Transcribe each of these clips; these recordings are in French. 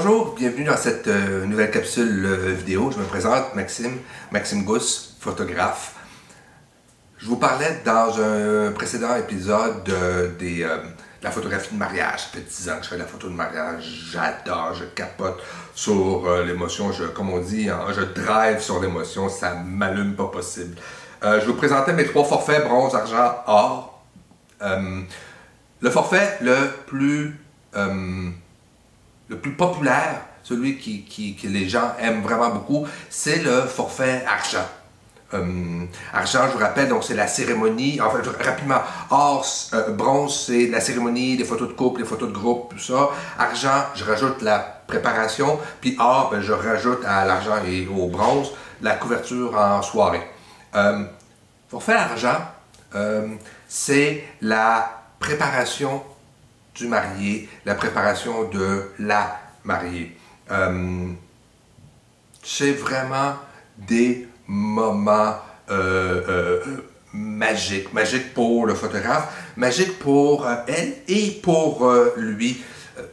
Bonjour, bienvenue dans cette nouvelle capsule vidéo. Je me présente, Maxime Gousse, photographe. Je vous parlais dans un précédent épisode de la photographie de mariage. Ça fait 10 ans que je fais de la photo de mariage. J'adore, je capote sur l'émotion. Comme on dit, hein, je drive sur l'émotion, ça m'allume pas possible. Je vous présentais mes 3 forfaits, bronze, argent, or. Le forfait le plus populaire, celui que les gens aiment vraiment beaucoup, c'est le forfait argent. Argent, je vous rappelle, donc c'est la cérémonie, enfin rapidement, or, bronze, c'est la cérémonie, les photos de couple, les photos de groupe, tout ça. Argent, je rajoute la préparation, puis or, ben, je rajoute à l'argent et au bronze la couverture en soirée. Forfait argent, c'est la préparation du marié, la préparation de la mariée. C'est vraiment des moments magiques. Magiques pour le photographe, magiques pour elle et pour lui.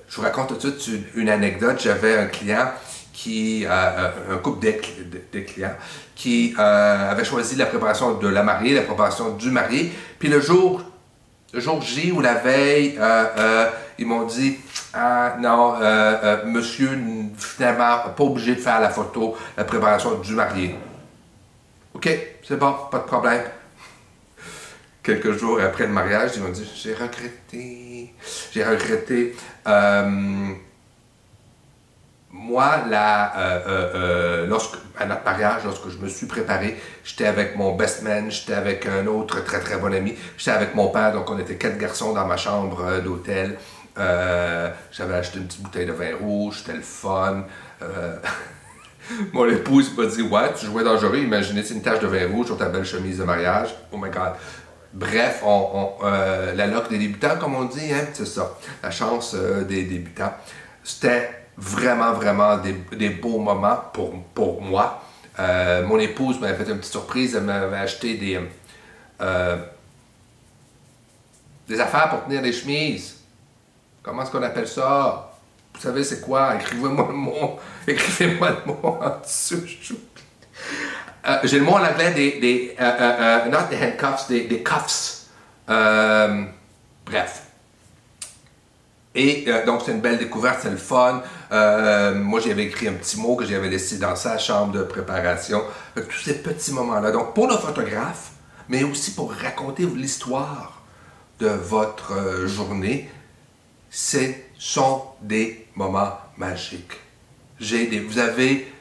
Je vous raconte tout de suite une anecdote. J'avais un client un couple de clients qui avait choisi la préparation de la mariée, la préparation du marié, puis le jour J ou la veille, ils m'ont dit « Ah non, monsieur, finalement, pas obligé de faire la photo, la préparation du marié. » Ok, c'est bon, pas de problème. Quelques jours après le mariage, ils m'ont dit « J'ai regretté. Moi, à notre mariage, lorsque je me suis préparé, j'étais avec mon best man, j'étais avec un autre très très bon ami, j'étais avec mon père, donc on était 4 garçons dans ma chambre d'hôtel. J'avais acheté une petite bouteille de vin rouge, c'était le fun. Mon épouse m'a dit « Ouais, tu jouais dangereux, imaginez, c'est une tache de vin rouge sur ta belle chemise de mariage. Oh my God. » Bref, la loque des débutants, comme on dit, hein, c'est ça, la chance des débutants. C'était vraiment des beaux moments pour moi. Mon épouse m'avait fait une petite surprise, elle m'avait acheté des affaires pour tenir des chemises. Comment est-ce qu'on appelle ça? Vous savez c'est quoi? Écrivez-moi le mot en dessous. J'ai le mot en anglais not des handcuffs, des cuffs. Bref. Et donc c'est une belle découverte, c'est le fun. Moi j'avais écrit un petit mot que j'avais laissé dans sa chambre de préparation. Tous ces petits moments-là. Donc pour le photographe, mais aussi pour raconter l'histoire de votre journée, sont des moments magiques. Vous avez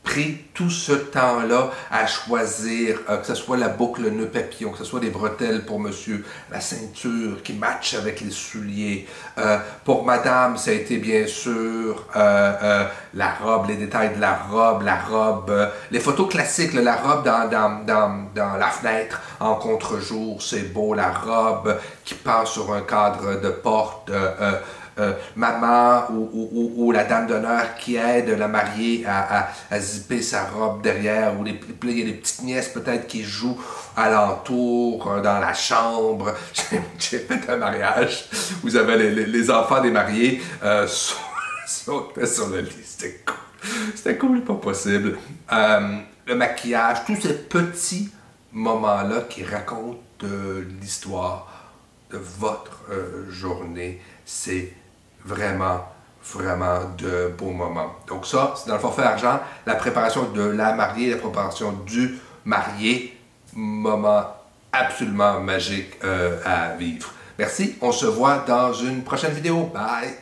pris tout ce temps-là à choisir, que ce soit la boucle, le nœud papillon, que ce soit des bretelles pour monsieur, la ceinture qui matche avec les souliers. Pour madame, ça a été bien sûr la robe, les détails de la robe, les photos classiques, la robe dans la fenêtre en contre-jour, c'est beau, la robe qui passe sur un cadre de porte, maman ou la dame d'honneur qui aide la mariée à zipper sa robe derrière, ou il y a des petites nièces peut-être qui jouent alentour dans la chambre. J'ai fait un mariage, vous avez les enfants des mariés sautaient sur le lit, c'était cool, pas possible. Le maquillage, tous ces petits moments-là qui racontent l'histoire de votre journée, c'est vraiment de beaux moments. Donc ça, c'est dans le forfait argent, la préparation de la mariée, la préparation du marié, moment absolument magique à vivre. Merci, on se voit dans une prochaine vidéo. Bye!